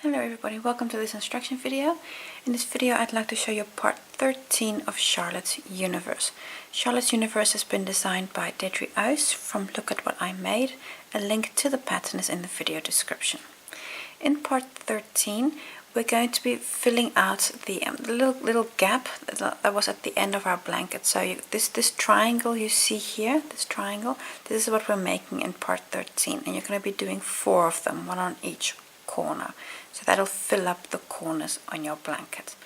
Hello everybody, welcome to this instruction video. In this video I'd like to show you part 13 of Charlotte's Universe. Charlotte's Universe has been designed by Deidre Uys from Look at What I Made. A link to the pattern is in the video description. In part 13 we're going to be filling out the little gap that was at the end of our blanket. So this triangle you see here, this is what we're making in part 13, and you're going to be doing 4 of them, one on each corner. So that'll fill up the corners on your blanket.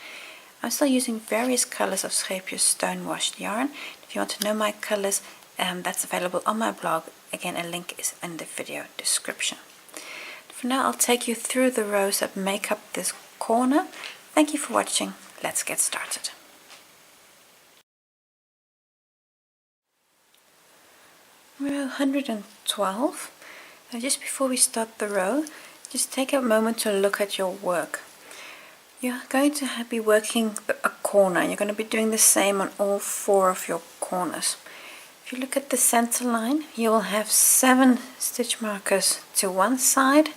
I'm still using various colors of Scheepjes stone washed yarn. If you want to know my colors, that's available on my blog. Again, a link is in the video description. For now, I'll take you through the rows that make up this corner. Thank you for watching. Let's get started. Row 112. Now just before we start the row, just take a moment to look at your work. You're going to be working a corner. You're going to be doing the same on all 4 of your corners. If you look at the center line, you will have 7 stitch markers to one side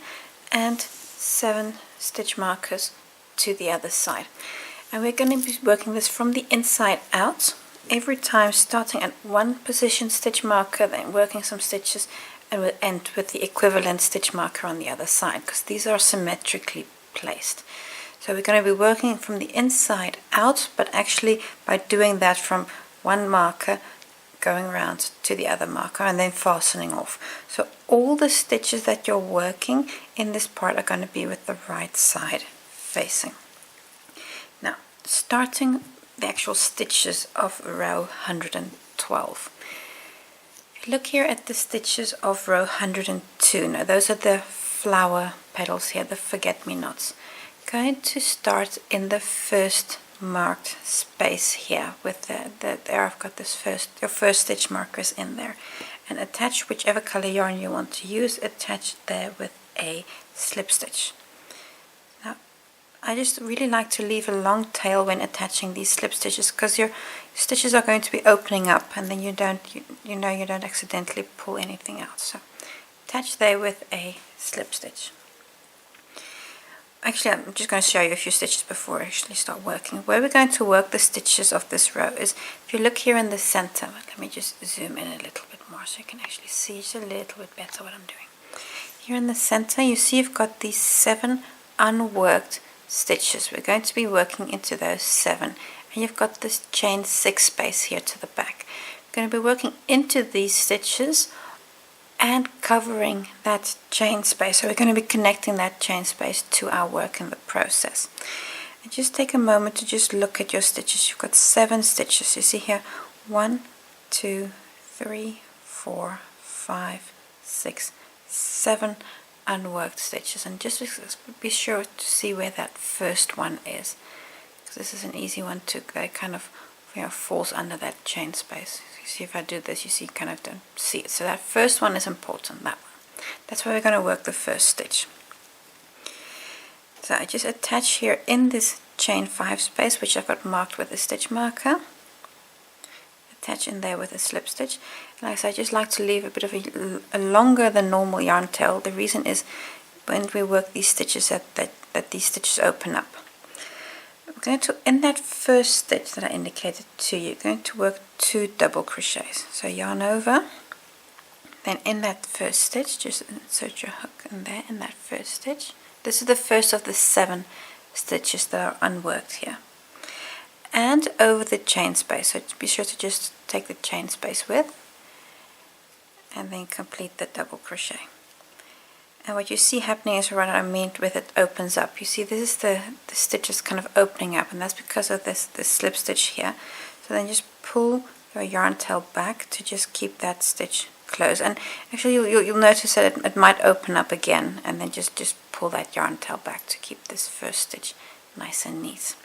and 7 stitch markers to the other side. And we're going to be working this from the inside out, every time starting at one position stitch marker, then working some stitches, and we'll end with the equivalent stitch marker on the other side, because these are symmetrically placed. So we're going to be working from the inside out, but actually by doing that from one marker going around to the other marker and then fastening off. So all the stitches that you're working in this part are going to be with the right side facing. Now, starting the actual stitches of row 112. Look here at the stitches of row 102. Now those are the flower petals here, the forget-me-nots. Going to start in the first marked space here with there I've got this your first stitch markers in there, and attach whichever color yarn you want to use. Attach there with a slip stitch. Now I just really like to leave a long tail when attaching these slip stitches, because your stitches are going to be opening up, and then you don't accidentally pull anything out. So attach there with a slip stitch. Actually, I'm just going to show you a few stitches before I actually start working. Where we're going to work the stitches of this row is, if you look here in the center, let me just zoom in a little bit more so you can actually see just a little bit better what I'm doing. Here in the center you see you've got these 7 unworked stitches. We're going to be working into those 7, and you've got this chain 6 space here to the back. We're going to be working into these stitches and covering that chain space. So we're going to be connecting that chain space to our work in the process. And just take a moment to just look at your stitches. You've got 7 stitches. You see here 1, 2, 3, 4, 5, 6, 7 unworked stitches, and just be sure to see where that first one is, because this is an easy one to kind of falls under that chain space. You see, if I do this, you see kind of don't see it. So that first one is important, that one. That's where we're going to work the first stitch. So I just attach here in this chain 5 space, which I've got marked with a stitch marker. Attach in there with a slip stitch. And like I said, I just like to leave a bit of a longer than normal yarn tail. The reason is when we work these stitches that these stitches open up. We're going to, in that first stitch that I indicated to you, going to work 2 double crochets. So yarn over, then in that first stitch just insert your hook in there in that first stitch. This is the first of the 7 stitches that are unworked here. And over the chain space, so be sure to just take the chain space with and then complete the double crochet. And what you see happening is what I mean with it opens up. You see this is the stitches kind of opening up, and that's because of this slip stitch here. So then just pull your yarn tail back to just keep that stitch closed. And actually you'll notice that it might open up again, and then just pull that yarn tail back to keep this first stitch nice and neat.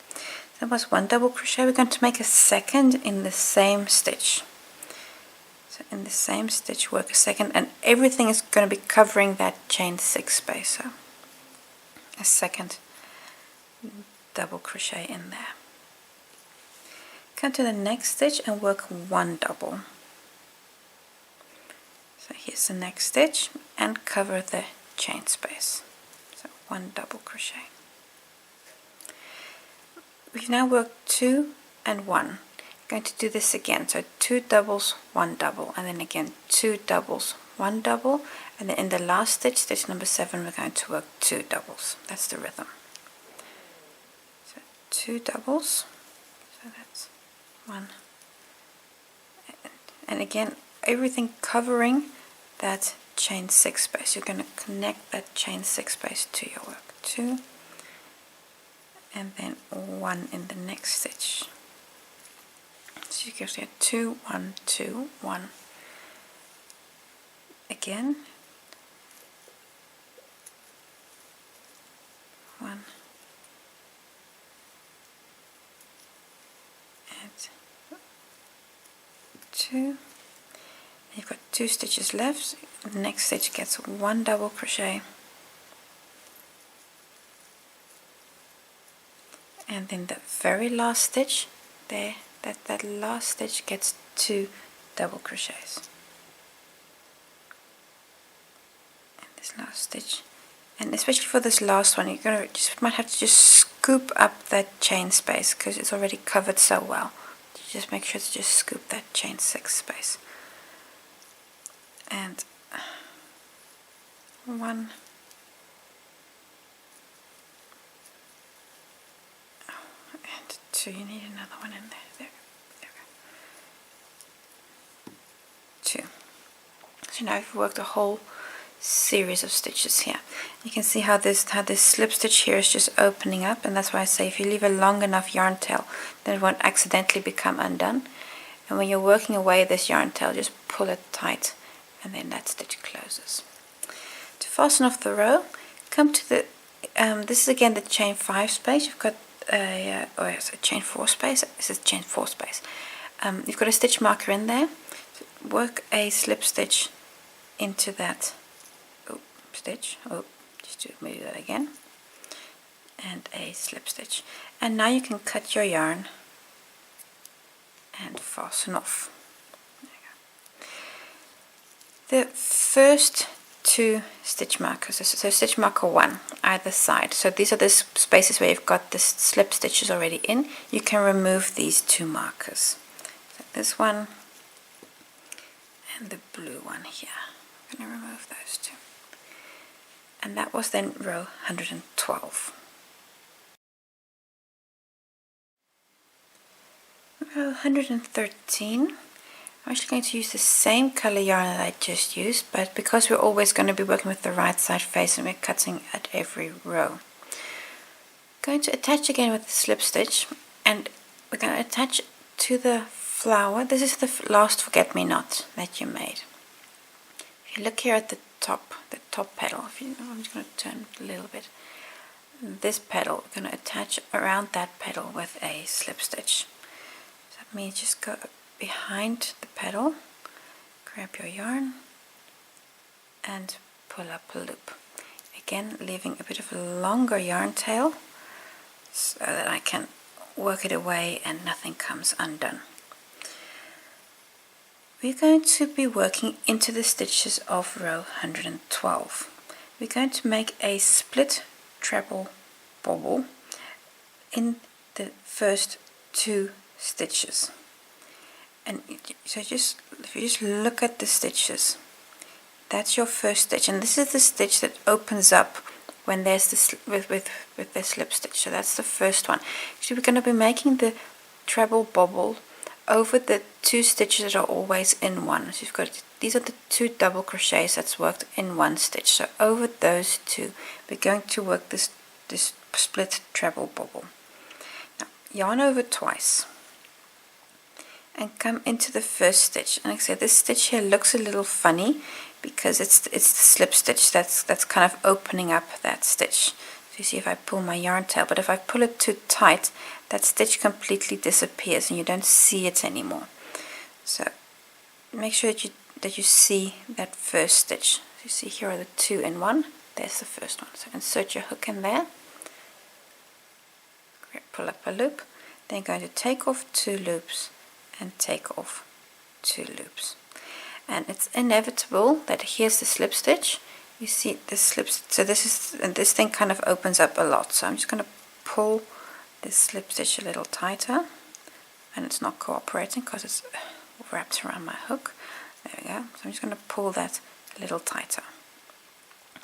That was 1 double crochet. We're going to make a second in the same stitch. So in the same stitch work a second, and everything is going to be covering that chain 6 space. So a second double crochet in there. Come to the next stitch and work 1 double. So here's the next stitch and cover the chain space. So 1 double crochet. We've now worked 2 and 1. We're going to do this again, so 2 doubles, 1 double, and then again 2 doubles, 1 double, and then in the last stitch, stitch number 7, we're going to work 2 doubles. That's the rhythm. So 2 doubles, so that's 1, and again everything covering that chain 6 space. You're going to connect that chain 6 space to your work. 2 and then 1 in the next stitch. So you can see 2, 1, 2, 1. Again 1 and 2. You've got 2 stitches left. The next stitch gets 1 double crochet, and then the very last stitch there, that last stitch gets 2 double crochets. And this last stitch, and especially for this last one, you might have to just scoop up that chain space because it's already covered so well. Just make sure to just scoop that chain 6 space. And 1 and 2. You need another one in there. There we go. 2. So now we've worked a whole series of stitches here. You can see how this slip stitch here is just opening up, and that's why I say if you leave a long enough yarn tail, then it won't accidentally become undone. And when you're working away this yarn tail, just pull it tight, and then that stitch closes. To fasten off the row, come to the this is again the chain 5 space. You've got a chain 4 space. This is chain 4 space. You've got a stitch marker in there. Work a slip stitch into that stitch. Just do that again, and a slip stitch. And now you can cut your yarn and fasten off. The first 2 stitch markers, so stitch marker 1 either side, so these are the spaces where you've got the slip stitches already in. You can remove these 2 markers, so this one and the blue one here. I'm going to remove those 2, and that was then row 112. Row 113. I'm actually going to use the same color yarn that I just used, but because we're always going to be working with the right side face and we're cutting at every row, I'm going to attach again with the slip stitch, and we're going to attach to the flower. This is the last forget-me-not that you made. If you look here at the top petal, I'm just going to turn it a little bit. This petal, we're going to attach around that petal with a slip stitch. So that means just go behind the petal, grab your yarn and pull up a loop, again leaving a bit of a longer yarn tail so that I can work it away and nothing comes undone. We're going to be working into the stitches of row 112. We're going to make a split treble bobble in the first 2 stitches. And so if you just look at the stitches, that's your first stitch, and this is the stitch that opens up when there's this with the slip stitch. So that's the first one. So we're going to be making the treble bobble over the 2 stitches that are always in one. So you've got, these are the 2 double crochets that's worked in 1 stitch. So over those 2, we're going to work this split treble bobble. Now yarn over twice and come into the first stitch. And like I said, this stitch here looks a little funny because it's the slip stitch that's kind of opening up that stitch. So you see if I pull my yarn tail, but if I pull it too tight, that stitch completely disappears and you don't see it anymore. So make sure that you see that first stitch. So you see here are the 2 in 1. There's the first one. So insert your hook in there, pull up a loop, then you're going to take off 2 loops and take off 2 loops. And it's inevitable that here's the slip stitch, you see this slips, so this thing kind of opens up a lot, so I'm just going to pull this slip stitch a little tighter, and it's not cooperating because it's wrapped around my hook. There we go. So I'm just going to pull that a little tighter,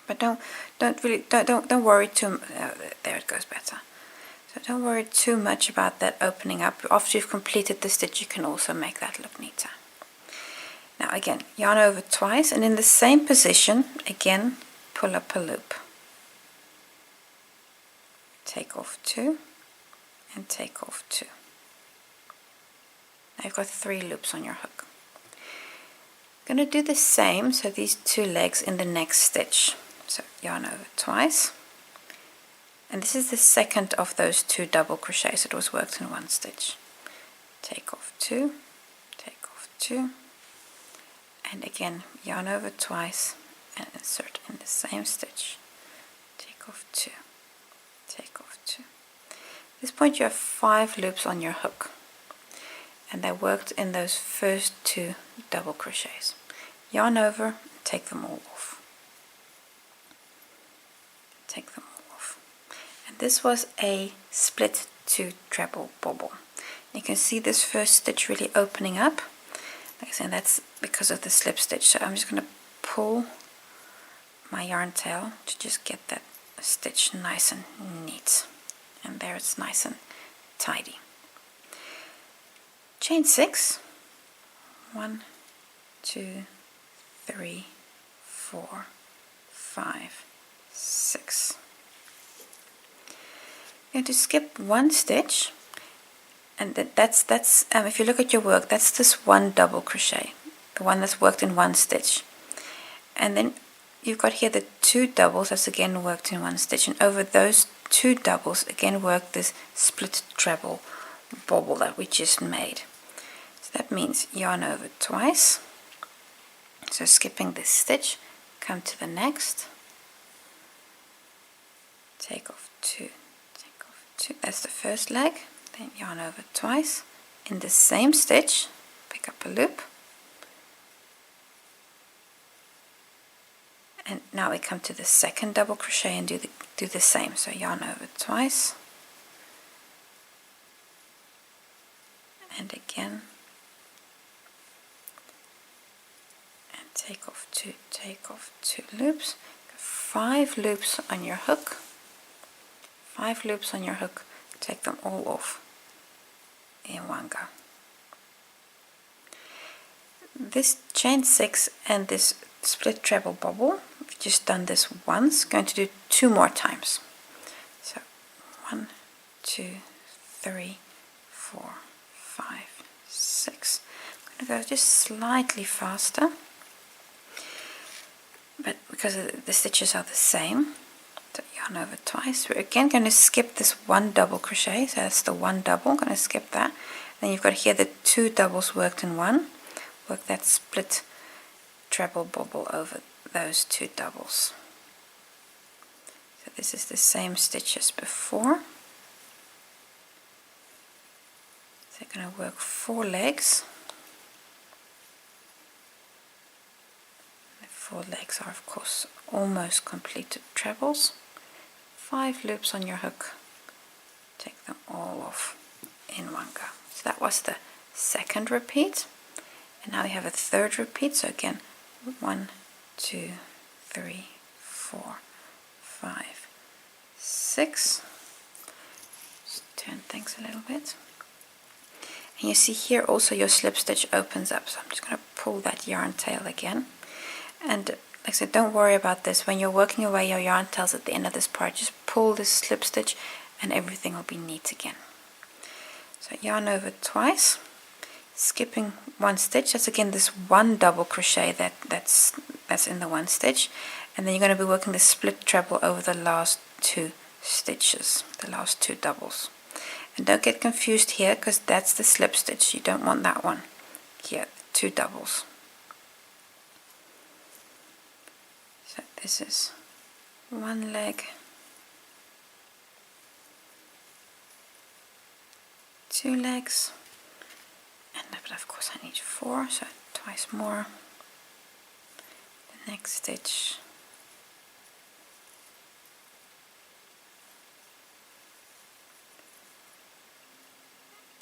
but don't worry too. There it goes better. So don't worry too much about that opening up. After you've completed the stitch, you can also make that look neater. Now again, yarn over twice, and in the same position again pull up a loop, take off 2 and take off 2. Now you've got 3 loops on your hook. I'm going to do the same, so these 2 legs in the next stitch. So yarn over twice, and this is the second of those 2 double crochets that was worked in one stitch. Take off 2, take off 2, and again yarn over twice and insert in the same stitch. Take off 2, take off 2. At this point you have 5 loops on your hook, and they worked in those first 2 double crochets. Yarn over, take them all off. Take them all off. And this was a split 2 treble bobble. You can see this first stitch really opening up. Like I said, that's because of the slip stitch. So I'm just going to pull my yarn tail to just get that stitch nice and neat. And there it's nice and tidy. Chain 6. 1, 2, 3, 4, 5, 6. You're going to skip 1 stitch, and that's if you look at your work, that's this 1 double crochet, the one that's worked in 1 stitch, and then you've got here the 2 doubles that's again worked in 1 stitch, and over those 2 doubles again work this split treble bobble that we just made. So that means yarn over twice, so skipping this stitch, come to the next, take off 2, take off 2, that's the first leg, then yarn over twice, in the same stitch pick up a loop, and now we come to the second double crochet and do the same, so yarn over twice, and again, and take off 2 loops. 5 loops on your hook, 5 loops on your hook, take them all off in one go. This chain 6 and this split treble bobble, we've just done this once, going to do 2 more times. So 1, 2, 3, 4, 5, 6. I'm going to go just slightly faster, but because the stitches are the same, so yarn over twice. We're again going to skip this 1 double crochet, so that's the 1 double, I'm going to skip that. Then you've got here the 2 doubles worked in 1, work that split treble bobble over those 2 doubles. So this is the same stitch as before. So you're going to work 4 legs. The 4 legs are of course almost completed trebles. 5 loops on your hook, take them all off in one go. So that was the second repeat, and now we have a third repeat. So again, 1, 2, 3, 4, 5, 6. Just turn things a little bit, and you see here also your slip stitch opens up, so I'm just going to pull that yarn tail again. And like I said, don't worry about this. When you're working away your yarn tails at the end of this part, just pull this slip stitch and everything will be neat again. So yarn over twice, skipping 1 stitch, that's again this 1 double crochet that's in the 1 stitch, and then you're going to be working the split treble over the last 2 stitches, the last 2 doubles. And don't get confused here, because that's the slip stitch, you don't want that one here, 2 doubles. So this is 1 leg, 2 legs, and but of course I need 4, so twice more. The next stitch,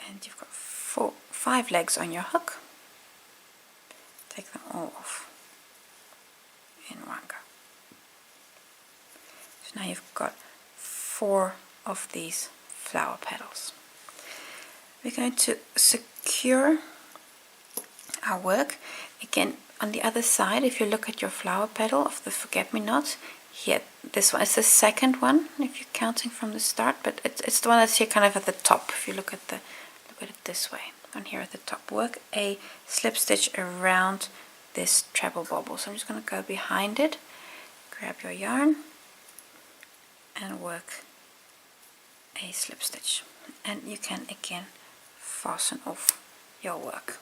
and you've got 5 legs on your hook. Take them all off in one go. So now you've got 4 of these flower petals. We're going to secure our work again on the other side. If you look at your flower petal of the forget-me-not, here, this one is the second one if you're counting from the start, but it's the one that's here kind of at the top. If you look at it this way, on here at the top, work a slip stitch around this treble bobble. So I'm just going to go behind it, grab your yarn and work a slip stitch, and you can again fasten off your work.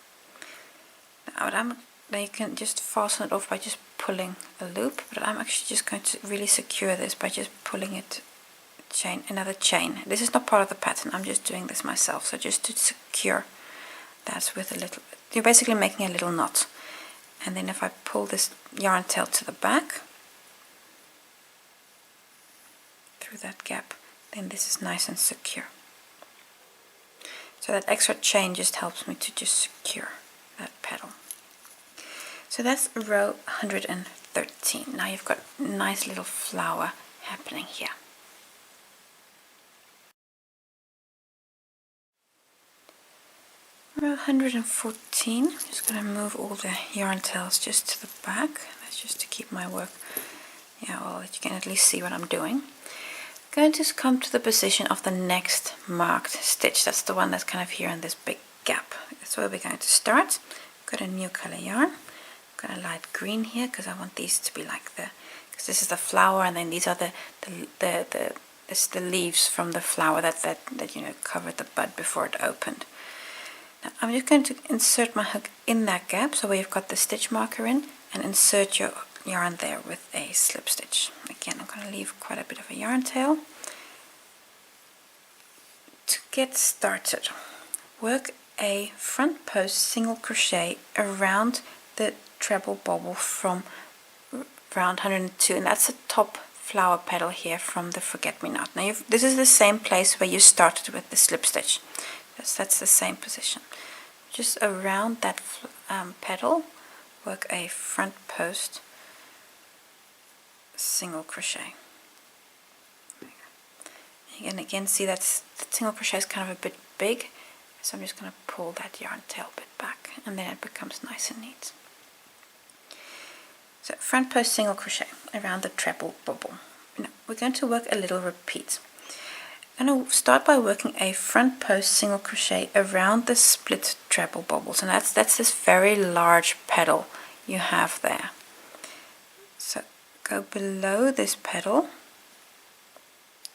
Now you can just fasten it off by just pulling a loop, but I'm actually just going to really secure this by just pulling it another chain. This is not part of the pattern, I'm just doing this myself, so just to secure that with a little, you're basically making a little knot, and then if I pull this yarn tail to the back through that gap, then this is nice and secure. So that extra chain just helps me to just secure that petal. So that's row 113. Now you've got a nice little flower happening here. Row 114, I'm just going to move all the yarn tails just to the back. That's just to keep my work, well, you can at least see what I'm doing. Going to come to the position of the next marked stitch. That's the one that's kind of here in this big gap. That's where we're going to start. Got a new color yarn. I've got a light green here because I want these to be like because this is the flower, and then these are this is the leaves from the flower that covered the bud before it opened. Now I'm just going to insert my hook in that gap, so where you've got the stitch marker in, and insert your yarn there with a slip stitch. Again, I'm going to leave quite a bit of a yarn tail. To get started, work a front post single crochet around the treble bobble from round 102, and that's the top flower petal here from the forget-me-not. Now this is the same place where you started with the slip stitch. That's the same position. Just around that petal, work a front post single crochet. You can again see that single crochet is kind of a bit big, so I'm just going to pull that yarn tail bit back, and then it becomes nice and neat. So front post single crochet around the treble bobble. Now we're going to work a little repeat. I'm going to start by working a front post single crochet around the split treble bobbles, and that's this very large petal you have there. So go below this petal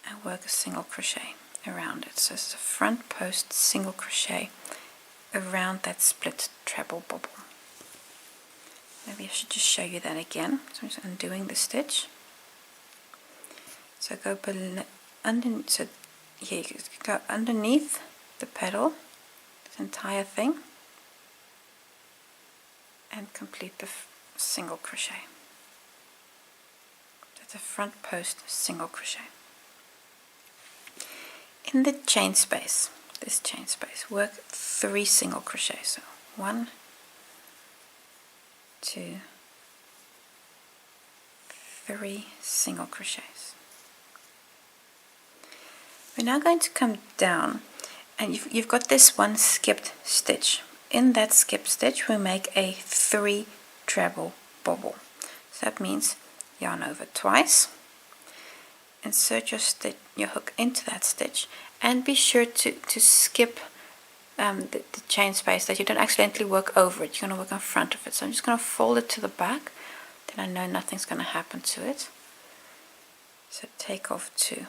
and work a single crochet around it. So it's a front post single crochet around that split treble bobble. Maybe I should just show you that again. So I'm just undoing the stitch. So go underneath. So here you go underneath the petal, this entire thing, and complete the single crochet. That's a front post single crochet. In the chain space, this chain space, work 3 single crochets. So 1, 2, 3 single crochets. We're now going to come down, and you've got this one skipped stitch. In that skipped stitch we make a 3 treble bobble. So that means yarn over twice, insert your hook into that stitch, and be sure to skip the chain space, that you don't accidentally work over it. You're going to work in front of it. So I'm just going to fold it to the back, then I know nothing's going to happen to it. So take off 2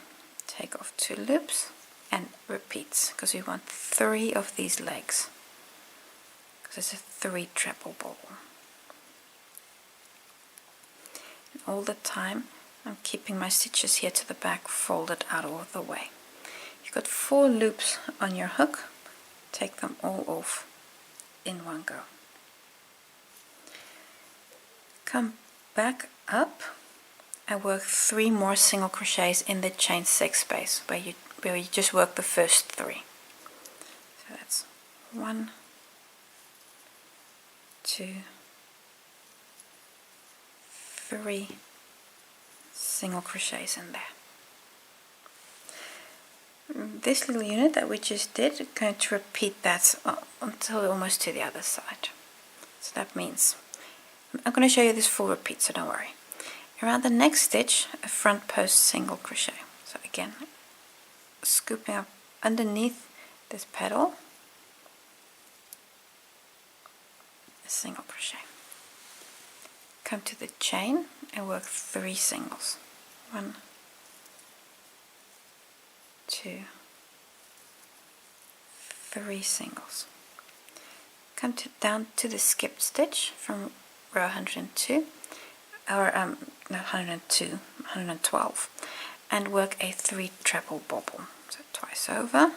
loops and repeat, because we want 3 of these legs, because it's a 3 treble bobble. And all the time I'm keeping my stitches here to the back folded out all the way. You've got 4 loops on your hook, take them all off in one go. Come back up and work 3 more single crochets in the chain 6 space where you just work the first 3. So that's 1, 2, 3 single crochets in there. This little unit that we just did, we're going to repeat that until almost to the other side. So that means, I'm going to show you this full repeat, so don't worry. Around the next stitch, a front post single crochet. So again, scooping up underneath this petal, a single crochet. Come to the chain and work 3 singles. 1, 2, 3 singles. Come down to the skipped stitch from row 102, or no, 112, and work a 3 treble bobble. So twice over,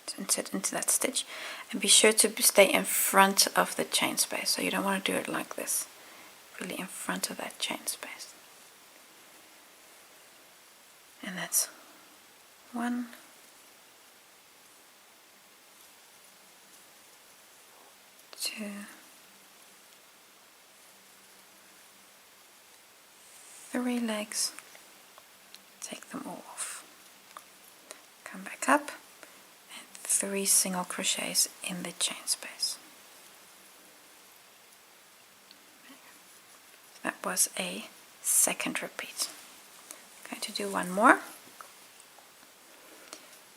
to insert into that stitch, and be sure to stay in front of the chain space. So you don't want to do it like this, really in front of that chain space. And that's 1, 2, 3 legs, take them all off, come back up, and 3 single crochets in the chain space. That was a second repeat. I'm going to do one more.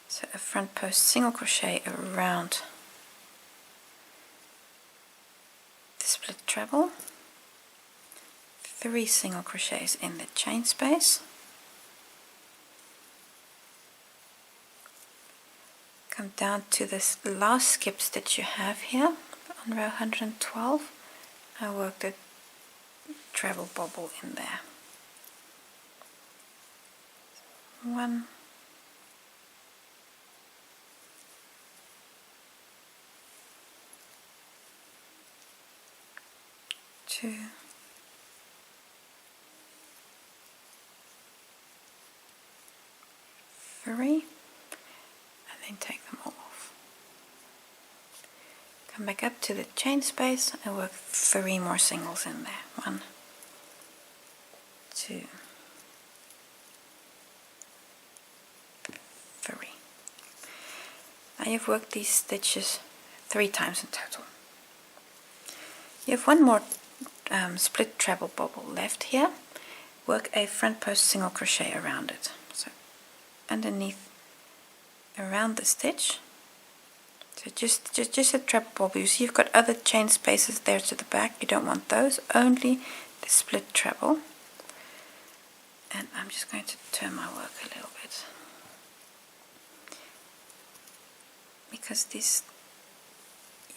So a front post single crochet around the split treble, 3 single crochets in the chain space, come down to this last skip stitch you have here on row 112, and work the treble bobble in there. 1, 2, 3, and then take them all off. Come back up to the chain space and work 3 more singles in there. 1, 2, 3. Now you've worked these stitches 3 times in total. You have one more split treble bobble left here. Work a front post single crochet around it. So underneath, around the stitch. So just a treble bobble. You see you've got other chain spaces there to the back. You don't want those. Only the split treble. And I'm just going to turn my work a little bit, because this,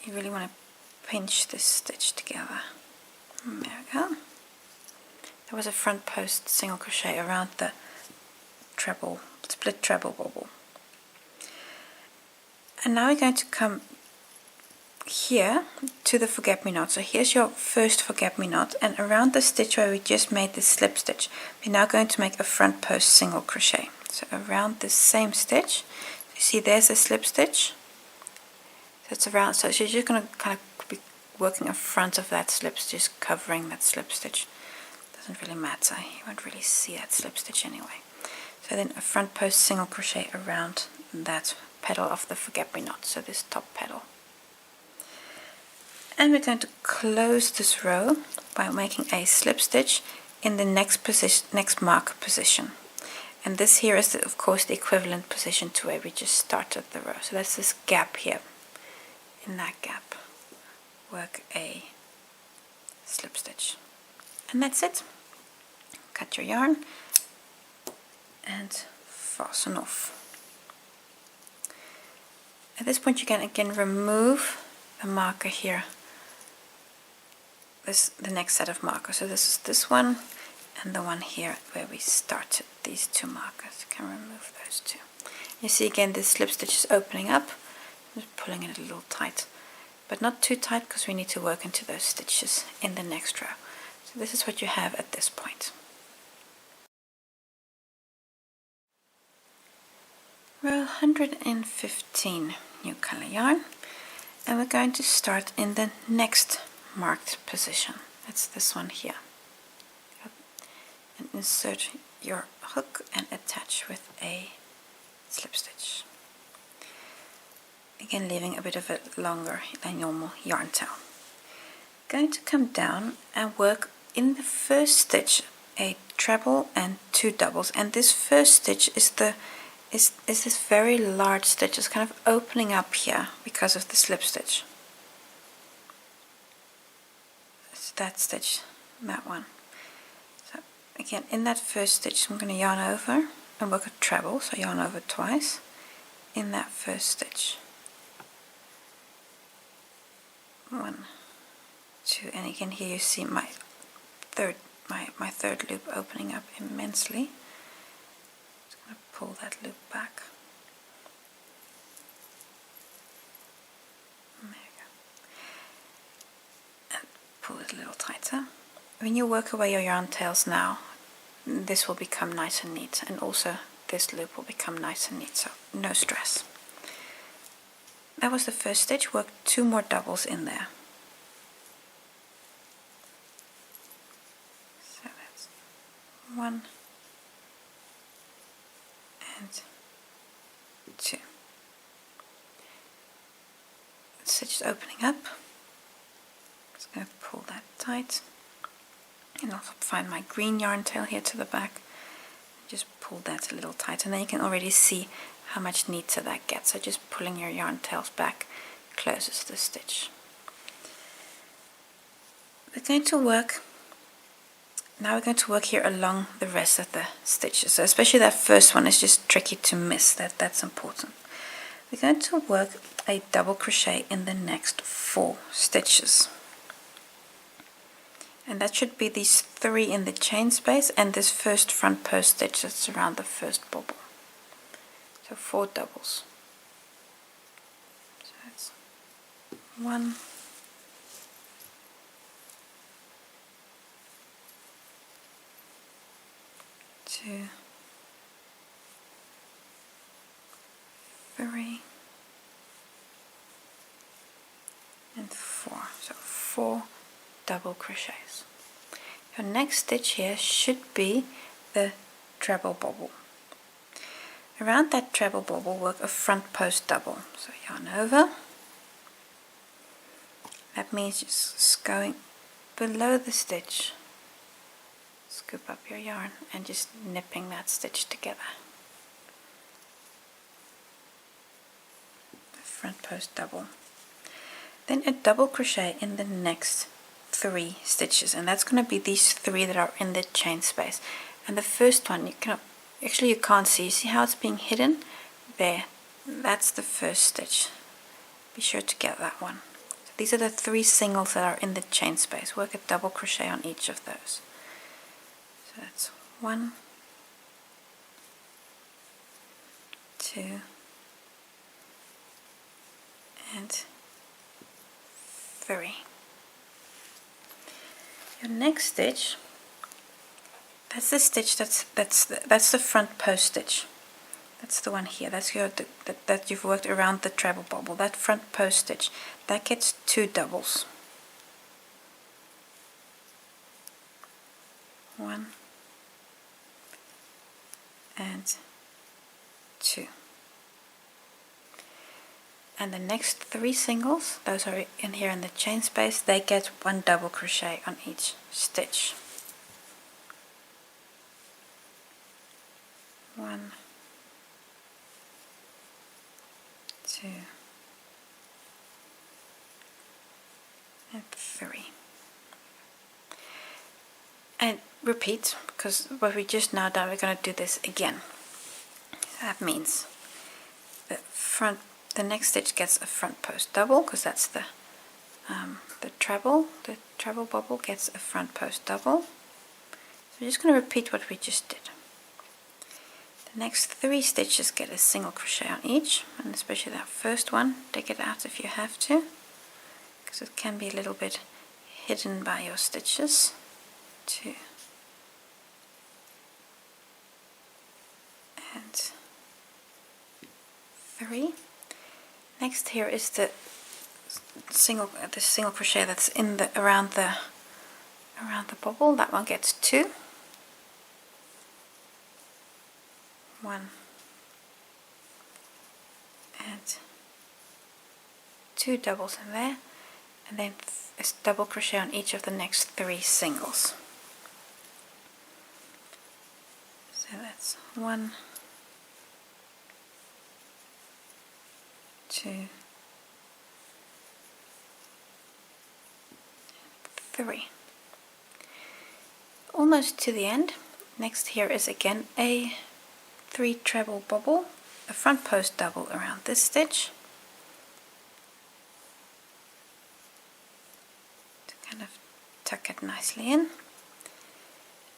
you really want to pinch this stitch together. There we go. There was a front post single crochet around the treble, split treble bobble. And now we're going to come here to the forget-me-not. So here's your first forget-me-not, and around the stitch where we just made the slip stitch, we're now going to make a front post single crochet. So around the same stitch, you see there's a slip stitch. So it's around, so you're just going to kind of be working in front of that slip stitch, covering that slip stitch. Doesn't really matter, you won't really see that slip stitch anyway. So then a front post single crochet around that petal of the forget-me-not, so this top petal. And we're going to close this row by making a slip stitch in the next position, next marker position. And this here is of course the equivalent position to where we just started the row. So that's this gap here. In that gap, work a slip stitch. And that's it. Cut your yarn and fasten off. At this point you can again remove the marker here, the next set of markers. So this is this one and the one here where we started, these 2 markers. You can remove those 2. You see again this slip stitch is opening up. I'm just pulling it a little tight, but not too tight because we need to work into those stitches in the next row. So this is what you have at this point. Row 115. new color yarn, and we're going to start in the next marked position. That's this one here. And insert your hook and attach with a slip stitch. Again, leaving a bit of it longer than normal yarn tail. Going to come down and work in the first stitch a treble and 2 doubles, and this first stitch is this very large stitch. It's kind of opening up here because of the slip stitch. It's that stitch, that one. So again, in that first stitch I'm going to yarn over and work a treble, so yarn over twice in that first stitch. 1, 2, and again here you see my third loop opening up immensely. Just going to pull that loop back. There you go. And pull it a little tighter. When you work away your yarn tails now, this will become nice and neat, and also this loop will become nice and neat, so no stress. That was the first stitch. Work 2 more doubles in there. So that's 1 and 2. The stitch is opening up. Just going to pull that tight, and also find my green yarn tail here to the back. Just pull that a little tight, and then you can already see how much neater that gets. So just pulling your yarn tails back closes the stitch. We're going to work here along the rest of the stitches. So especially that first one is just tricky to miss. That's important. We're going to work a double crochet in the next 4 stitches. And that should be these 3 in the chain space and this first front post stitch that's around the first bobble. So 4 doubles. So that's 1, 2, 3, and 4. So 4 double crochets. Your next stitch here should be the treble bobble. Around that treble bobble, work a front post double. So yarn over. That means just going below the stitch. Scoop up your yarn and just nipping that stitch together. The front post double. Then a double crochet in the next 3 stitches, and that's going to be these 3 that are in the chain space. And the first one, you can't see. You see how it's being hidden? There. That's the first stitch. Be sure to get that one. So these are the 3 singles that are in the chain space. Work a double crochet on each of those. So that's 1, 2, and 3. Your next stitch, that's the stitch that's the front post stitch. That's the one here. That's that you've worked around the treble bobble. That front post stitch, that gets 2 doubles. 1 and 2. And the next 3 singles, those are in here in the chain space, they get 1 double crochet on each stitch. 1, 2, and 3. And repeat, because what we just now done, we're going to do this again. That means the next stitch gets a front post double, because that's the treble bobble gets a front post double. So we're just going to repeat what we just did. The next 3 stitches get a single crochet on each, and especially that first one, take it out if you have to, because it can be a little bit hidden by your stitches. 2 and 3. Next here is the single crochet that's in the around the bobble. That one gets 2. 1 and 2 doubles in there, and then a double crochet on each of the next 3 singles. So that's 1, 2, 3. Almost to the end. Next here is again a 3 treble bobble, a front post double around this stitch to kind of tuck it nicely in,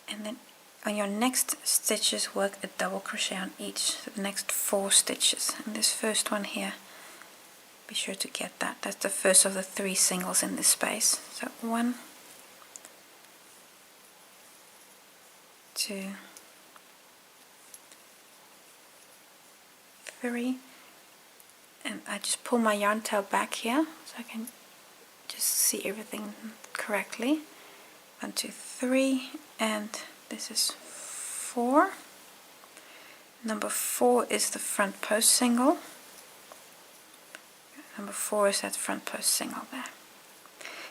and then on your next stitches work a double crochet on each, so the next 4 stitches. And this first one here, be sure to get that. That's the first of the 3 singles in this space. So 1, 2, 3, and I just pull my yarn tail back here so I can just see everything correctly. 1, 2, 3, and this is 4. Number 4 is the front post single. Number 4 is that front post single there.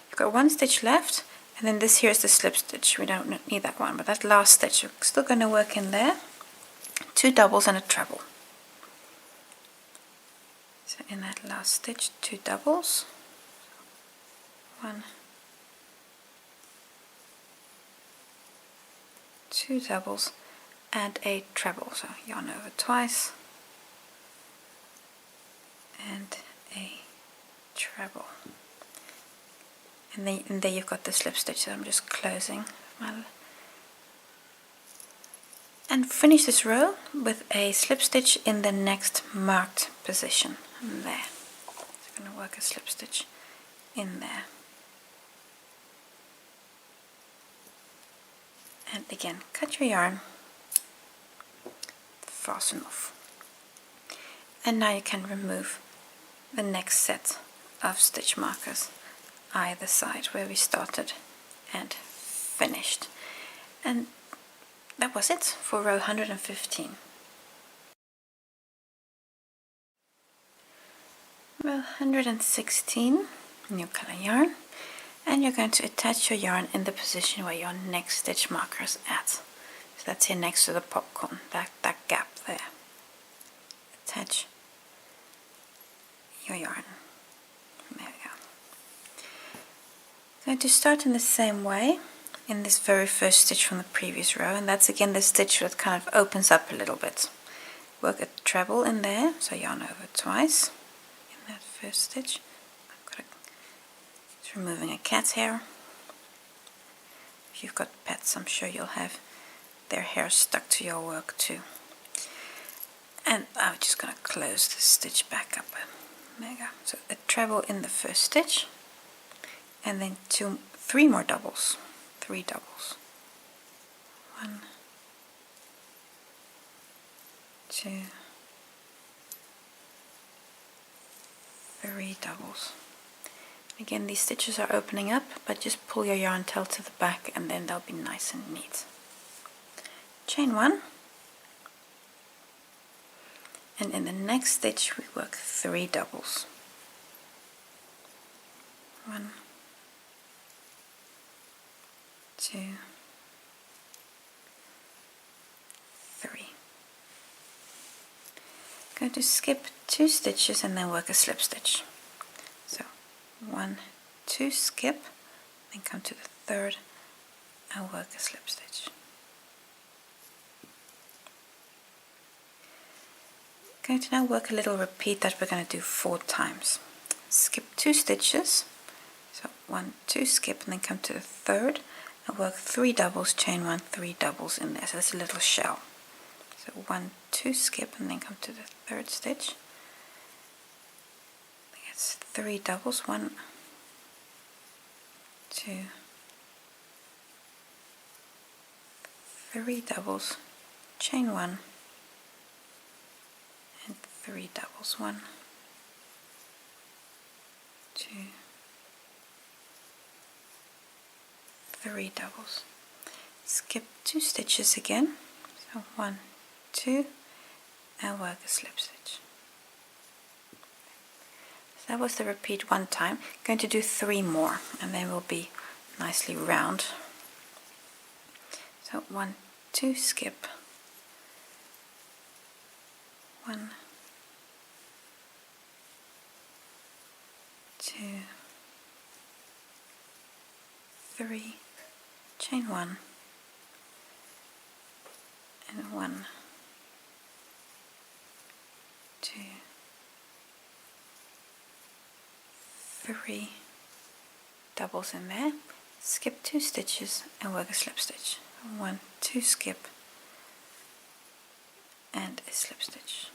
You've got 1 stitch left, and then this here is the slip stitch. We don't need that one, but that last stitch you're still going to work in there. 2 doubles and a treble. So in that last stitch, 2 doubles. 1, 2 doubles and a treble. So yarn over twice and a treble. And there you've got the slip stitch. So I'm just closing and finish this row with a slip stitch in the next marked position. And there. So I'm going to work a slip stitch in there. And again, cut your yarn, fasten off. And now you can remove the next set of stitch markers either side where we started and finished. And that was it for row 115. Row 116, new color yarn, and you're going to attach your yarn in the position where your next stitch marker is at. So that's here next to the popcorn, that gap there. Attach your yarn. There we go. I'm going to start in the same way in this very first stitch from the previous row, and that's again the stitch that kind of opens up a little bit. Work a treble in there, so yarn over twice in that first stitch. Just removing a cat's hair. If you've got pets, I'm sure you'll have their hair stuck to your work too. And I'm just going to close this stitch back up. There you go. So a treble in the first stitch, and then 3 more doubles. 3 doubles. 1, 2, 3 doubles. Again, these stitches are opening up, but just pull your yarn tail to the back and then they'll be nice and neat. Chain 1, and in the next stitch we work 3 doubles. 1, 2, 3. Going to skip 2 stitches and then work a slip stitch. So 1, 2, skip, then come to the third and work a slip stitch. Going to now work a little repeat that we're going to do 4 times. Skip 2 stitches, so 1, 2, skip, and then come to the third and work 3 doubles, chain 1, 3 doubles in there. So that's a little shell. So 1, 2, skip, and then come to the third stitch. It's 3 doubles, 1, 2, 3 doubles, chain 1, and 3 doubles, 1, 2, 3 doubles. Skip 2 stitches again, so 1, 2, and work a slip stitch. So that was the repeat one time. Going to do 3 more, and then we'll be nicely round. So 1, 2, skip, 1, 2, 3, chain 1, and 1, 2, 3 doubles in there, skip 2 stitches and work a slip stitch. 1, 2, skip, and a slip stitch.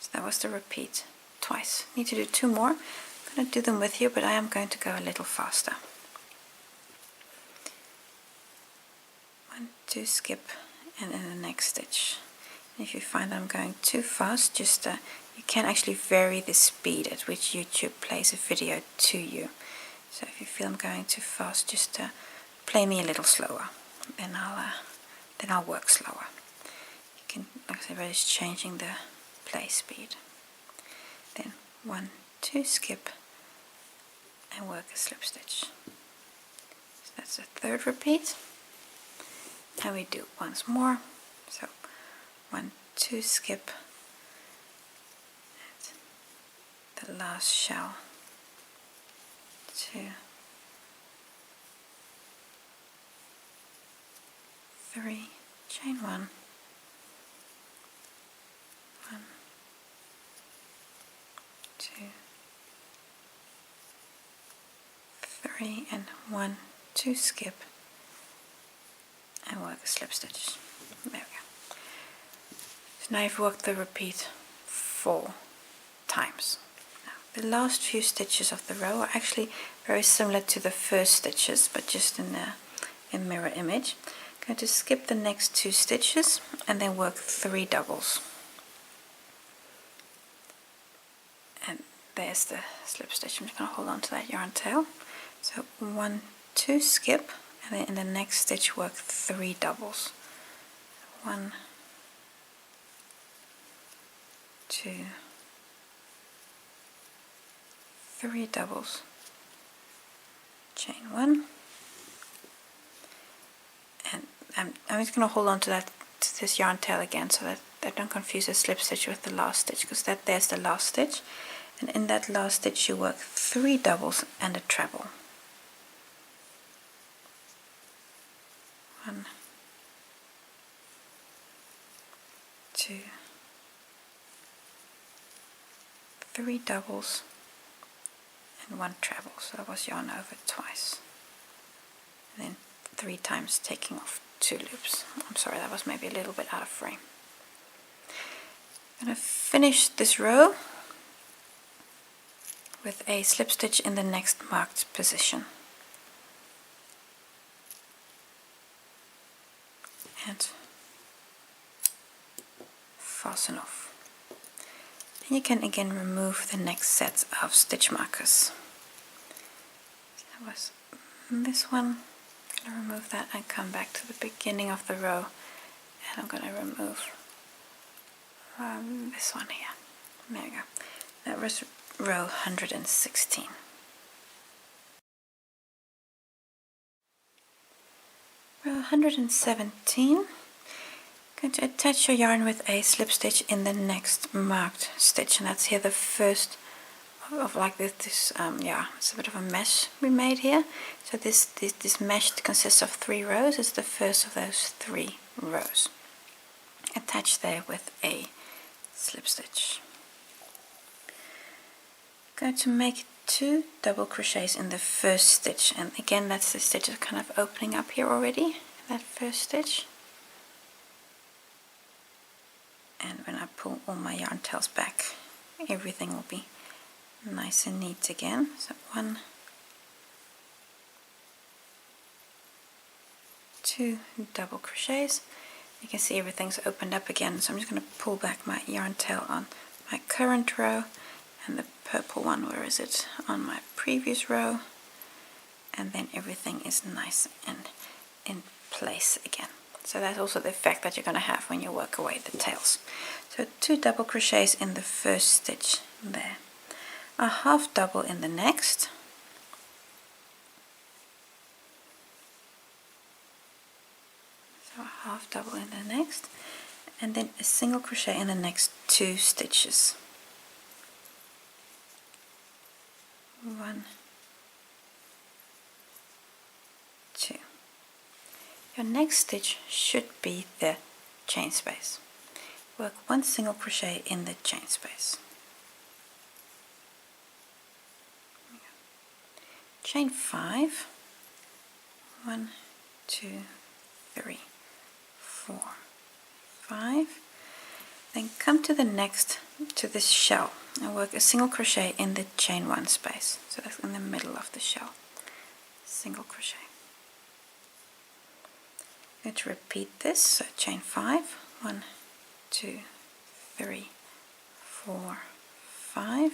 So that was the repeat twice. Need to do 2 more. I'm going to do them with you, but I am going to go a little faster. 1, 2, skip, and in the next stitch. And if you find that I'm going too fast, just you can actually vary the speed at which YouTube plays a video to you. So if you feel I'm going too fast, just play me a little slower. Then I'll work slower. You can, like I said, we're just changing the play speed. Then 1, 2, skip, and work a slip stitch. So that's the third repeat. And we do once more. So 1, 2, skip, and the last shell. 2, 3, chain 1, 1, 2, 3, and 1, 2, skip, and work a slip stitch. There we go. So now you've worked the repeat 4 times. Now, the last few stitches of the row are actually very similar to the first stitches, but just in mirror image. I'm going to skip the next 2 stitches and then work 3 doubles. And there's the slip stitch. I'm just going to hold on to that yarn tail. So 1, 2, skip, and then in the next stitch work 3 doubles. 1, 2, 3 doubles, chain 1, and I'm just going to hold on to this yarn tail again so that I don't confuse the slip stitch with the last stitch, because there's the last stitch, and in that last stitch you work 3 doubles and a treble. 1, 2, 3 doubles and 1 treble, so that was yarn over twice, and then 3 times taking off 2 loops. I'm sorry, that was maybe a little bit out of frame. I'm going to finish this row with a slip stitch in the next marked position, and fasten off. And you can again remove the next set of stitch markers. So that was this one. I'm going to remove that and come back to the beginning of the row, and I'm going to remove this one here. There we go. That was row 116. Row 117. Going to attach your yarn with a slip stitch in the next marked stitch, and that's here the first of like this yeah, it's a bit of a mesh we made here. So this mesh consists of 3 rows. It's the first of those 3 rows. Attach there with a slip stitch. Going to make 2 double crochets in the first stitch, and again that's the stitch that's kind of opening up here already, that first stitch. And when I pull all my yarn tails back, everything will be nice and neat again. So 1, 2 double crochets. You can see everything's opened up again, so I'm just going to pull back my yarn tail on my current row and the purple one, where is it, on my previous row, and then everything is nice and in place again. So that's also the effect that you're going to have when you work away the tails. So 2 double crochets in the first stitch there, a half double in the next, so a half double in the next, and then a single crochet in the next 2 stitches. 1, 2. Your next stitch should be the chain space. Work 1 single crochet in the chain space. Chain 5. 1, 2, 3, 4, 5. Then come to the next, to this shell, and work a single crochet in the chain 1 space. So that's in the middle of the shell. Single crochet. I'm going to repeat this, so chain 5, 1, 2, 3, 4, 5.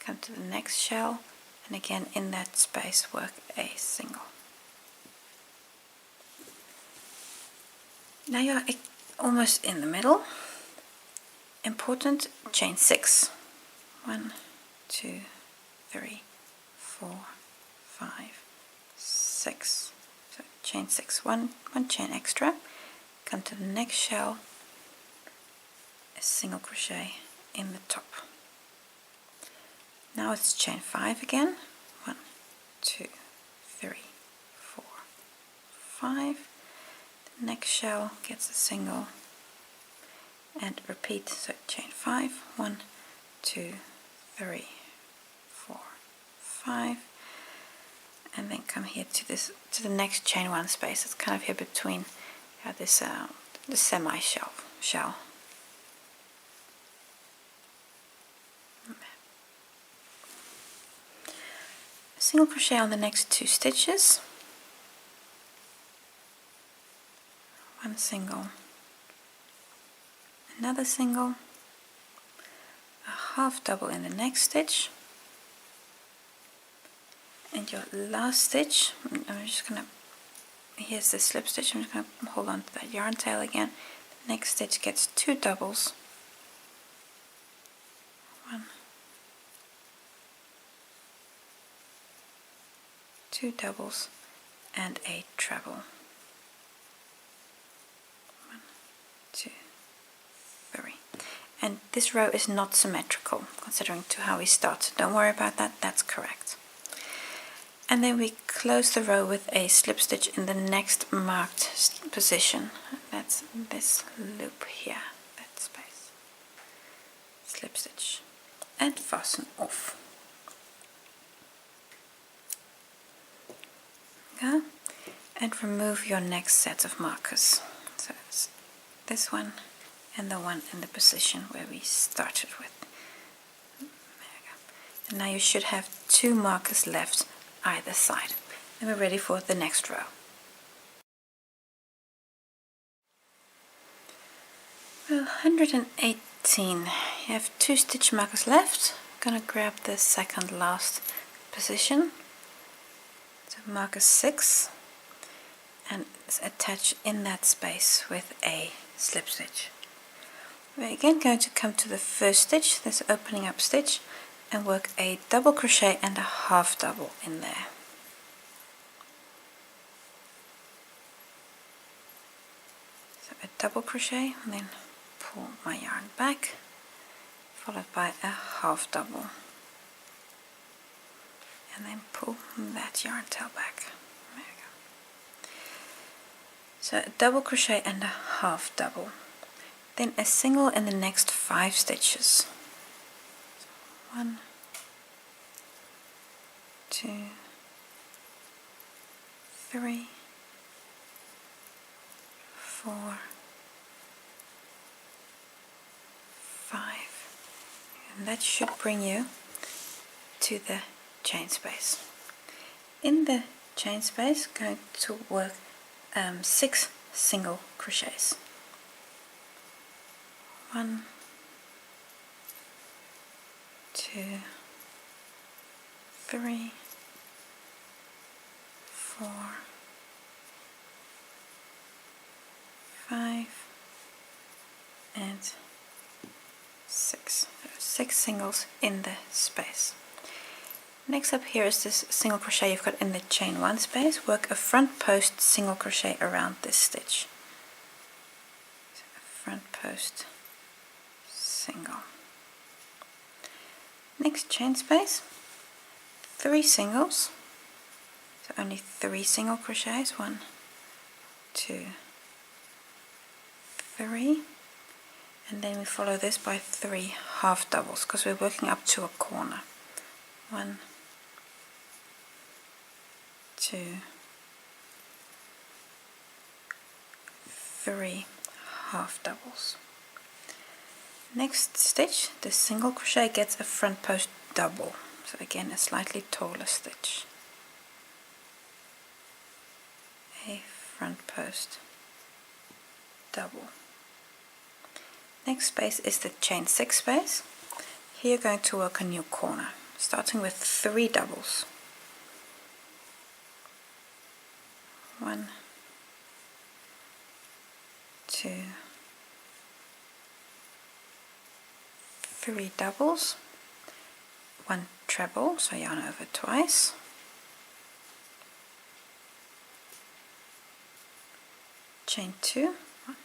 Come to the next shell, and again in that space work a single. Now you're almost in the middle. Important, chain 6. 1, 2, 3, 4, 5, 6. So chain 6, one chain extra. Come to the next shell, a single crochet in the top. Now it's chain 5 again. 1, 2, 3, 4, 5. The next shell gets a single, and repeat. So chain 5, 1, 2, 3, 4, 5, and then come here to the next chain 1 space. It's kind of here between this the semi shell. Single crochet on the next 2 stitches. 1 single, another single, a half double in the next stitch, and your last stitch, I'm just going to, here's the slip stitch, I'm just going to hold on to that yarn tail again. The next stitch gets 2 doubles, 1, 2 doubles, and a treble. 1, 2, 3. And this row is not symmetrical, considering to how we start. Don't worry about that, that's correct. And then we close the row with a slip stitch in the next marked position. That's this loop here, that space. Slip stitch and fasten off. Okay. And remove your next set of markers. So it's this one and the one in the position where we started with. There we go. And now you should have 2 markers left either side. And we're ready for the next row. Row 118. You have 2 stitch markers left. I'm gonna grab the second last position. So marker 6, and attach in that space with a slip stitch. We're again going to come to the first stitch, this opening up stitch, and work a double crochet and a half double in there. So a double crochet, and then pull my yarn back, followed by a half double, and then pull that yarn tail back. There we go. So a double crochet and a half double, then a single in the next 5 stitches. 1, 2, 3, 4, 5, and that should bring you to the chain space. In the chain space, going to work 6 single crochets. 1, 2, 2, 3, 4, 5, and 6. There are 6 singles in the space. Next up here is this single crochet you've got in the chain 1 space. Work a front post single crochet around this stitch. So a front post single. Next chain space, 3 singles, so only 3 single crochets, 1, 2, 3, and then we follow this by 3 half doubles because we're working up to a corner. 1, 2, 3 half doubles. Next stitch, the single crochet gets a front post double, so again a slightly taller stitch. A front post double. Next space is the chain 6 space. Here you're going to work a new corner, starting with 3 doubles. 1, 2, 3 doubles, 1 treble, so yarn over twice, chain 2, 1,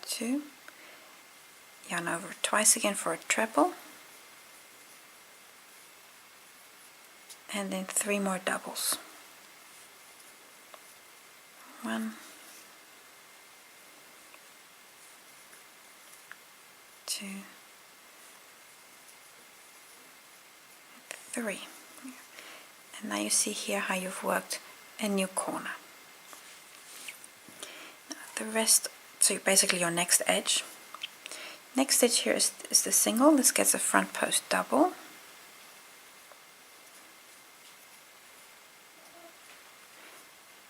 2, yarn over twice again for a treble, and then 3 more doubles. 1, 2, 3. And now you see here how you've worked a new corner. Now the rest, so basically your next edge. Next stitch here is the single. This gets a front post double.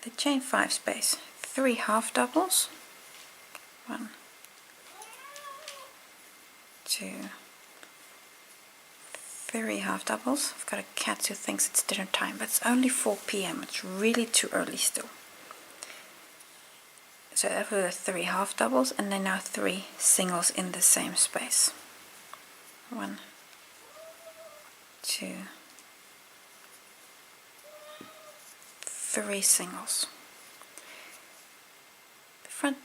The chain 5 space, 3 half doubles. 1, 2, 3 half doubles. I've got a cat who thinks it's dinner time, but it's only 4 p.m. It's really too early still. So over the 3 half doubles, and then now 3 singles in the same space. 1, 2, 3 singles.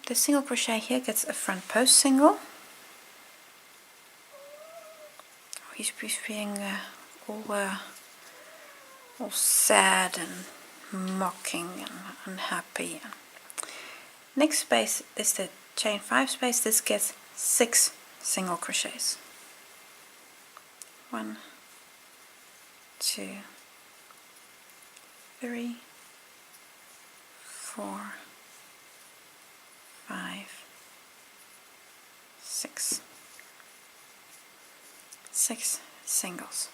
The single crochet here gets a front post single. He's being all sad and mocking and unhappy. Next space is the chain 5 space. This gets 6 single crochets. 1, 2, 3, 4, 5, 6. 6 singles.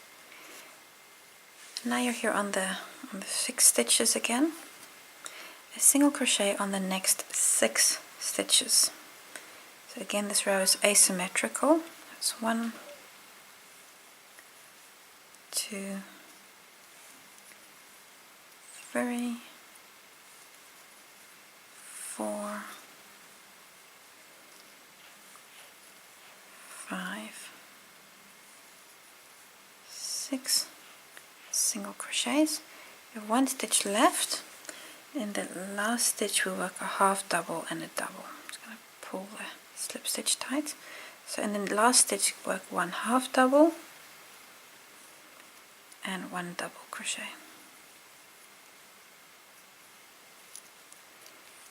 Now you're here on the 6 stitches again. A single crochet on the next 6 stitches. So again, this row is asymmetrical. That's 1, 2, 3, 4, 5, 6 single crochets. You have 1 stitch left. In the last stitch we work a half double and a double. I'm just going to pull the slip stitch tight. So in the last stitch work 1 half double and 1 double crochet.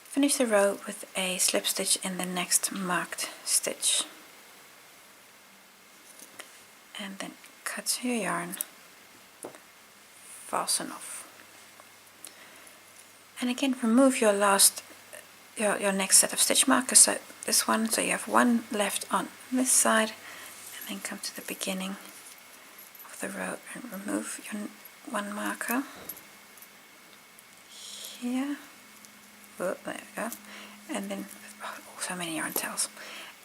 Finish the row with a slip stitch in the next marked stitch. And then cut your yarn, fasten off. And again, remove your your next set of stitch markers, so this one, so you have 1 left on this side, and then come to the beginning of the row and remove your 1 marker here. Oh, there we go. And then, so many yarn tails.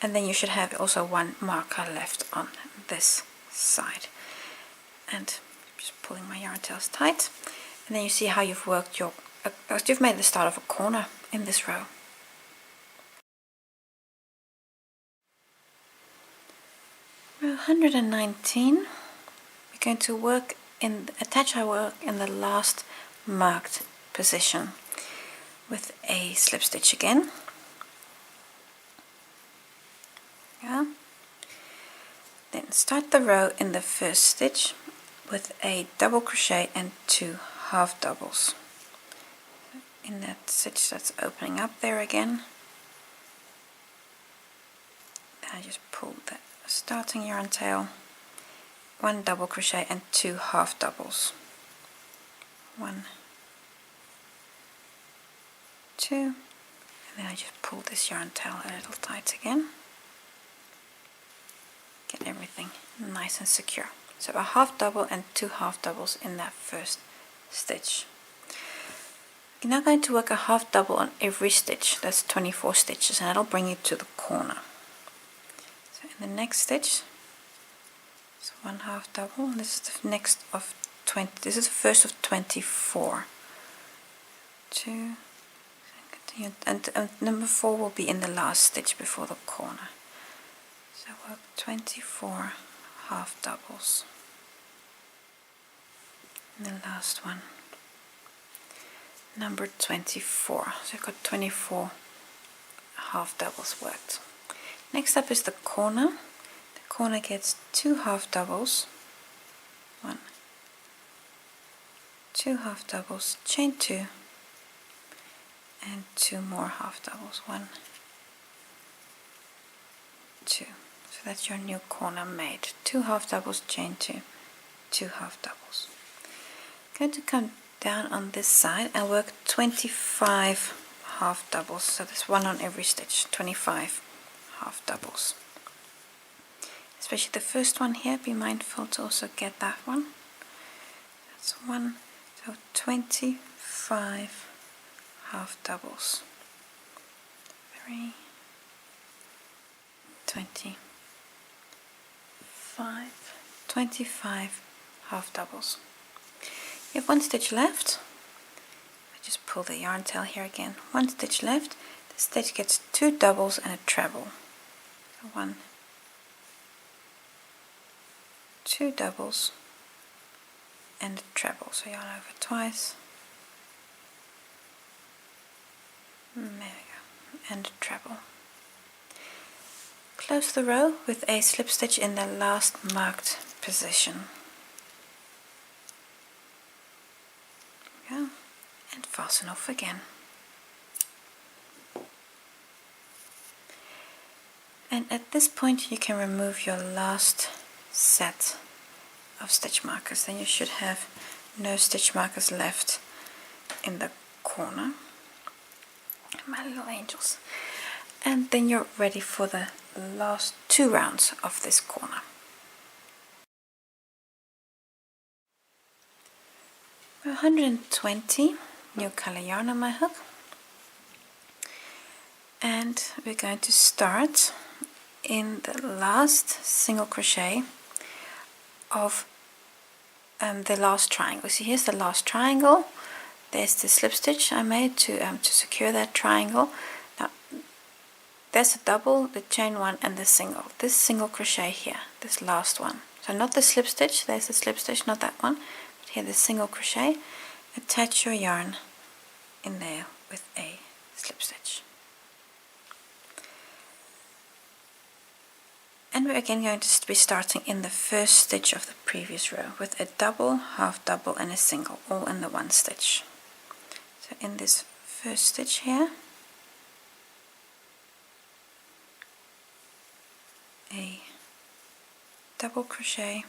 And then you should have also 1 marker left on this side. And just pulling my yarn tails tight, and then you see how you've worked your you've made the start of a corner in this row. Row 119, we're going to attach our work in the last marked position with a slip stitch again. Yeah. Then start the row in the first stitch with a double crochet and 2 half doubles in that stitch that's opening up there again. Then I just pull the starting yarn tail, 1 double crochet and 2 half doubles, 1, 2, and then I just pull this yarn tail a little tight again. Get everything nice and secure. So a half double and 2 half doubles in that first stitch. You're now going to work a half double on every stitch. That's 24 stitches, and that'll bring you to the corner. So in the next stitch, so 1 half double. This is the next of 20. This is the first of 24. 2, continue, and number 4 will be in the last stitch before the corner. So work 24 half doubles. And the last one, number 24. So I've got 24 half doubles worked. Next up is the corner. The corner gets 2 half doubles, 1, 2 half doubles, chain 2, and 2 more half doubles, 1, 2. So that's your new corner made. 2 half doubles, chain 2, 2 half doubles. I'm going to come down on this side and work 25 half doubles. So there's 1 on every stitch, 25 half doubles. Especially the first one here, be mindful to also get that one. That's 1, so 25 half doubles. 3, 25 half doubles. You have 1 stitch left. I just pull the yarn tail here again. 1 stitch left. The stitch gets 2 doubles and a treble. So 1, 2 doubles and a treble. So yarn over twice. There we go. And a treble. Close the row with a slip stitch in the last marked position. And fasten off again. And at this point you can remove your last set of stitch markers. Then you should have no stitch markers left in the corner. My little angels. And then you're ready for the last 2 rounds of this corner. We're 120 new color yarn on my hook, and we're going to start in the last single crochet of the last triangle. So here's the last triangle. There's the slip stitch I made to secure that triangle. Now there's a double, the chain 1, and the single. This single crochet here, this last one. So not the slip stitch. There's the slip stitch, not that one. But here, the single crochet. Attach your yarn in there with a slip stitch. And we're again going to be starting in the first stitch of the previous row with a double, half double, and a single, all in the 1 stitch. So in this first stitch here, a double crochet,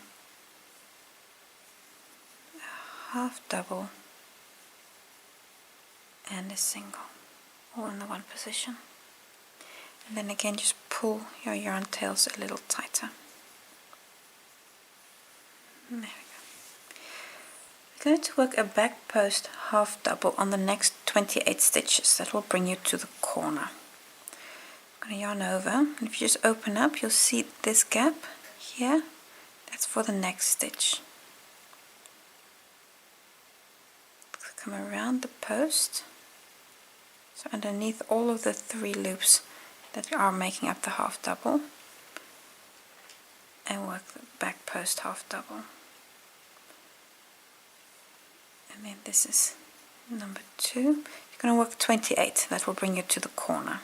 a half double, and a single, all in the 1 position. And then again just pull your yarn tails a little tighter. There we go. We're going to work a back post half double on the next 28 stitches. That will bring you to the corner. I'm going to yarn over, and if you just open up, you'll see this gap here. That's for the next stitch. Come around the post, so underneath all of the 3 loops that are making up the half double, and work the back post half double. And then this is number 2. You're going to work 28. That will bring you to the corner.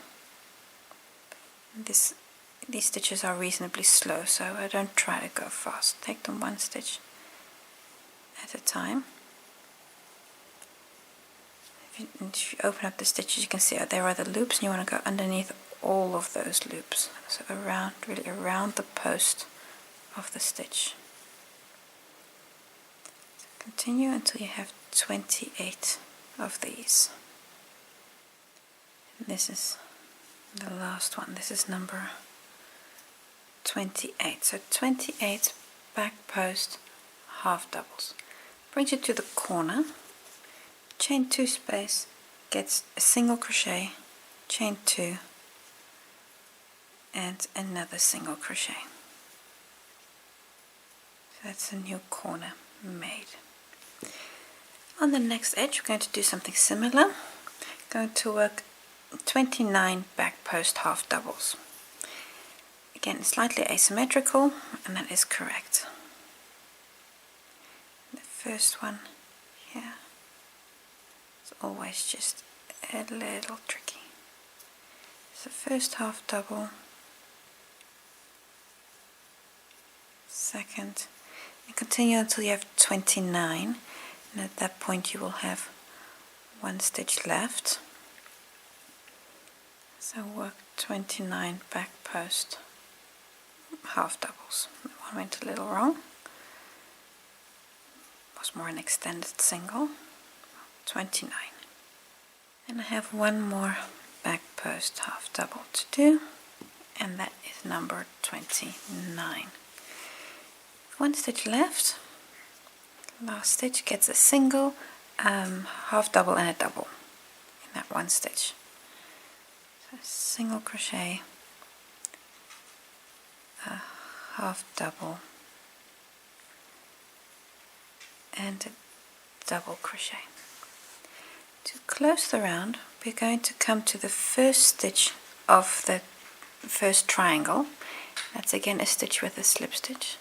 These stitches are reasonably slow, so I don't try to go fast. Take them 1 stitch at a time. If you open up the stitches, you can see there are the loops, and you want to go underneath all of those loops, so around, really around the post of the stitch. So continue until you have 28 of these. And this is the last one. This is number 28. So 28 back post half doubles. Brings you to the corner. Chain 2 space, gets a single crochet, chain 2, and another single crochet. So that's a new corner made. On the next edge we're going to do something similar. Going to work 29 back post half doubles. Again, slightly asymmetrical, and that is correct. The first one here. It's always just a little tricky. So first half double, second, and continue until you have 29, and at that point you will have 1 stitch left. So work 29 back post half doubles. That one went a little wrong. It was more an extended single. 29, and I have 1 more back post half double to do, and that is number 29. 1 stitch left. Last stitch gets a single, half double and a double in that 1 stitch. So single crochet, a half double, and a double crochet. To close the round, we're going to come to the first stitch of the first triangle. That's again a stitch with a slip stitch.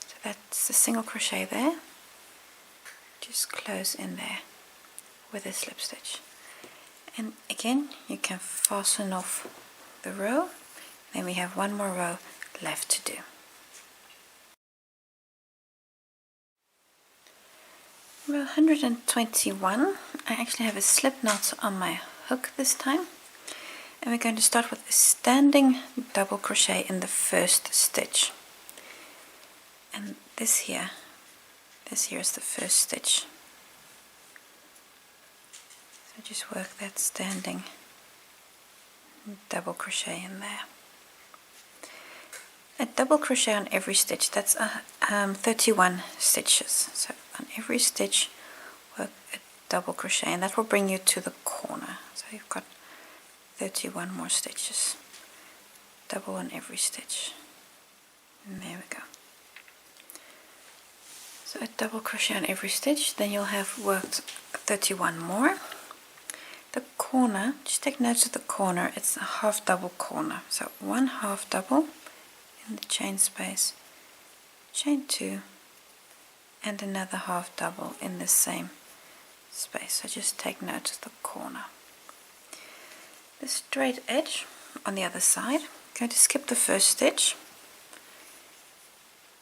So that's a single crochet there. Just close in there with a slip stitch. And again, you can fasten off the row. Then we have 1 more row left to do. Row 121, I actually have a slip knot on my hook this time, and we're going to start with a standing double crochet in the first stitch, and this here is the first stitch. So just work that standing double crochet in there. A double crochet on every stitch, that's 31 stitches. So on every stitch work a double crochet, and that will bring you to the corner. So you've got 31 more stitches. Double on every stitch. And there we go. So a double crochet on every stitch, then you'll have worked 31 more. The corner, just take note of the corner, it's a half double corner. So 1 half double in the chain space, chain 2, and another half double in the same space. So just take note of the corner. The straight edge on the other side, I'm going to skip the first stitch.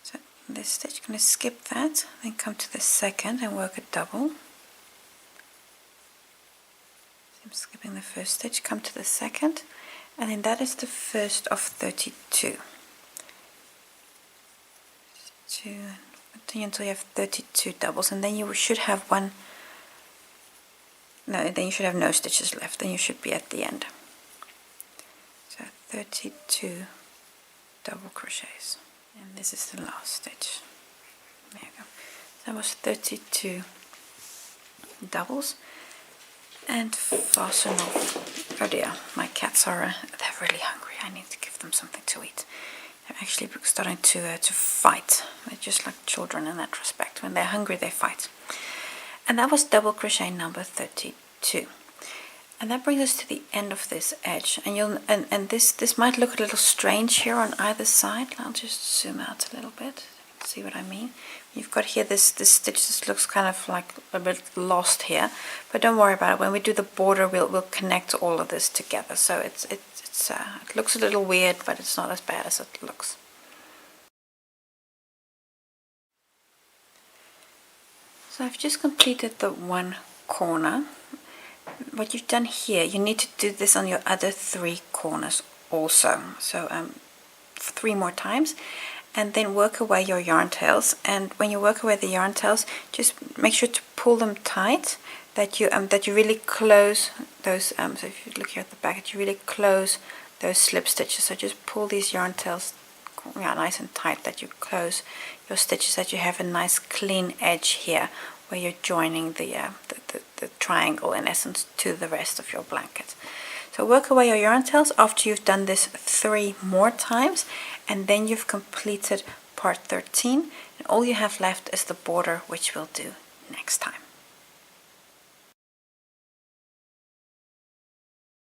So this stitch, I'm going to skip that, then come to the second and work a double. So I'm skipping the first stitch, come to the second, and then that is the first of 32. Continue until you have 32 doubles, and then you should have then you should have no stitches left, then you should be at the end. So 32 double crochets, and this is the last stitch. There you go. That was 32 doubles, and fasten off. Oh dear, my cats are they're really hungry. I need to give them something to eat. They're actually starting to fight. They're just like children in that respect. When they're hungry, they fight. And that was double crochet number 32. And that brings us to the end of this edge. And this might look a little strange here on either side. I'll just zoom out a little bit. See what I mean? You've got here this stitch. This looks kind of like a bit lost here, but don't worry about it. When we do the border, we'll connect all of this together. So it looks a little weird, but it's not as bad as it looks. So I've just completed the one corner. What you've done here, you need to do this on your other 3 corners also. So 3 more times. And then work away your yarn tails, and when you work away the yarn tails, just make sure to pull them tight, that you really close those. So if you look here at the back, that you really close those slip stitches. So just pull these yarn tails nice and tight, that you close your stitches, that you have a nice clean edge here where you're joining the triangle in essence to the rest of your blanket. So work away your yarn tails after you've done this 3 more times, and then you've completed part 13, and all you have left is the border, which we'll do next time.